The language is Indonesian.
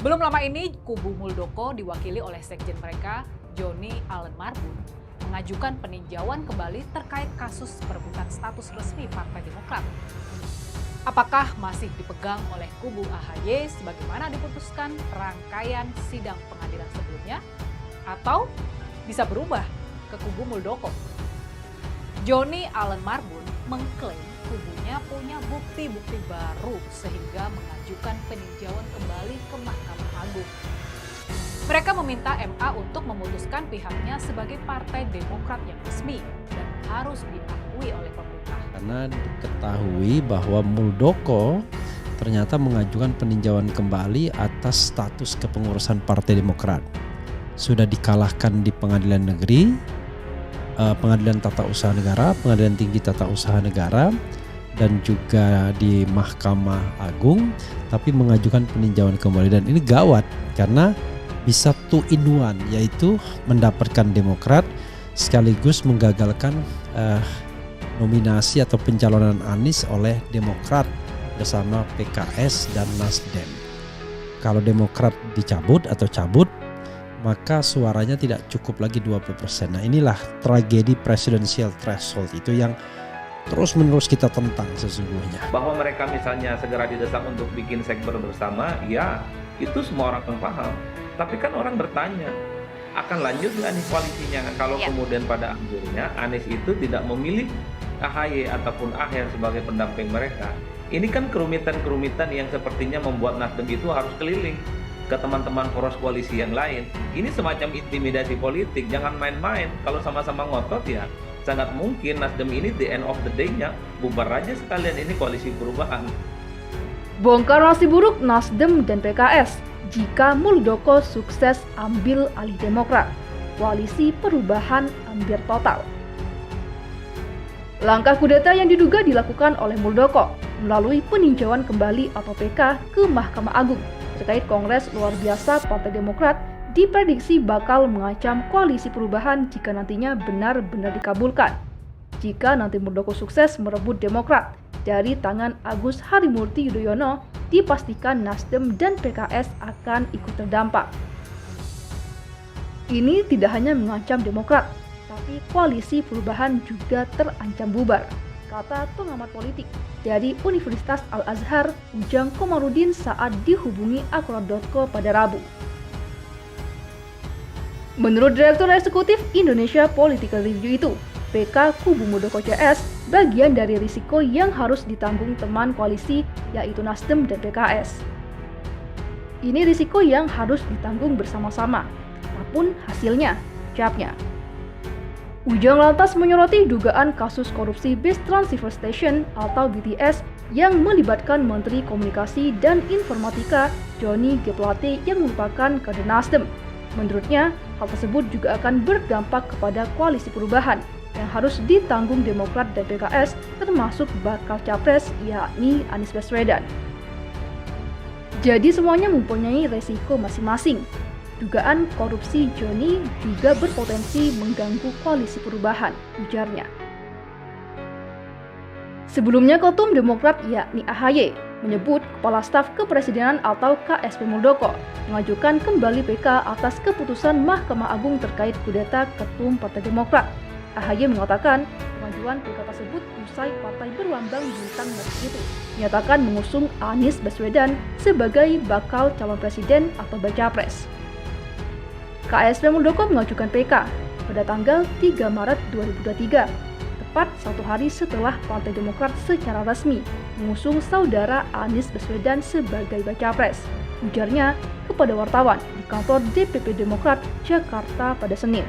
Belum lama ini, kubu Muldoko diwakili oleh sekjen mereka, Joni Allen Marbun, mengajukan peninjauan kembali terkait kasus perebutan status resmi Partai Demokrat. Apakah masih dipegang oleh kubu AHY sebagaimana diputuskan rangkaian sidang pengadilan sebelumnya? Atau bisa berubah ke kubu Muldoko? Joni Allen Marbun mengklaim kubunya punya bukti-bukti baru sehingga mengajukan peninjauan kembali ke Mahkamah Agung. Mereka meminta MA untuk memutuskan pihaknya sebagai Partai Demokrat yang resmi dan harus diakui oleh pemerintah. Karena diketahui bahwa Muldoko ternyata mengajukan peninjauan kembali atas status kepengurusan Partai Demokrat. Sudah dikalahkan di pengadilan negeri, pengadilan tata usaha negara, pengadilan tinggi tata usaha negara, dan juga di Mahkamah Agung, tapi mengajukan peninjauan kembali. Dan ini gawat karena bisa 2 in 1, yaitu mendapatkan Demokrat sekaligus menggagalkan nominasi atau pencalonan Anies oleh Demokrat bersama PKS dan Nasdem. Kalau Demokrat dicabut atau cabut, maka suaranya tidak cukup lagi 20%. Nah, inilah tragedi presidential threshold itu yang terus-menerus kita tentang sesungguhnya. Bahwa mereka misalnya segera didesak untuk bikin sekber bersama, ya itu semua orang paham. Tapi kan orang bertanya, akan lanjut nggak nih koalisinya? Kalau kemudian pada akhirnya Anies itu tidak memilih AHY ataupun AHER sebagai pendamping mereka. Ini kan kerumitan-kerumitan yang sepertinya membuat Nasdem itu harus keliling ke teman-teman poros koalisi yang lain. Ini semacam intimidasi politik, jangan main-main. Kalau sama-sama ngotot ya sangat mungkin Nasdem ini the end of the day-nya bubar aja sekalian ini koalisi perubahan. Bongkar nasi buruk Nasdem dan PKS jika Muldoko sukses ambil alih Demokrat. Koalisi perubahan hampir total. Langkah kudeta yang diduga dilakukan oleh Muldoko melalui peninjauan kembali atau PK ke Mahkamah Agung terkait Kongres Luar Biasa Partai Demokrat diprediksi bakal mengancam koalisi perubahan jika nantinya benar-benar dikabulkan. Jika nanti Muldoko sukses merebut Demokrat dari tangan Agus Harimurti Yudhoyono, dipastikan Nasdem dan PKS akan ikut terdampak. Ini tidak hanya mengancam Demokrat, tapi koalisi perubahan juga terancam bubar, kata pengamat politik dari Universitas Al-Azhar, Ujang Komarudin saat dihubungi Akurat.co pada Rabu. Menurut Direktur Eksekutif Indonesia Political Review itu, PK kubu Muldoko CS bagian dari risiko yang harus ditanggung teman koalisi yaitu Nasdem dan PKS. Ini risiko yang harus ditanggung bersama-sama, apapun hasilnya, ucapnya. Ujang lantas menyoroti dugaan kasus korupsi Bis Trans Civil Station atau BTS yang melibatkan Menteri Komunikasi dan Informatika Johnny G. Plate yang merupakan kader Nasdem. Menurutnya, hal tersebut juga akan berdampak kepada koalisi perubahan yang harus ditanggung Demokrat dan PKS termasuk bakal capres yakni Anies Baswedan. Jadi semuanya mempunyai resiko masing-masing. Dugaan korupsi Johnny juga berpotensi mengganggu koalisi perubahan, ujarnya. Sebelumnya Ketum Demokrat yakni AHY menyebut Kepala Staf Kepresidenan atau KSP Muldoko mengajukan kembali PK atas keputusan Mahkamah Agung terkait kudeta Ketum Partai Demokrat. AHY mengatakan pengajuan PK tersebut usai partai berlambang bintang merah itu menyatakan mengusung Anies Baswedan sebagai bakal calon presiden atau baca pres. KSP Muldoko mengajukan PK pada tanggal 3 Maret 2023, tepat 1 hari setelah Partai Demokrat secara resmi mengusung saudara Anies Baswedan sebagai baca pres, ujarnya kepada wartawan di kantor DPP Demokrat Jakarta pada Senin.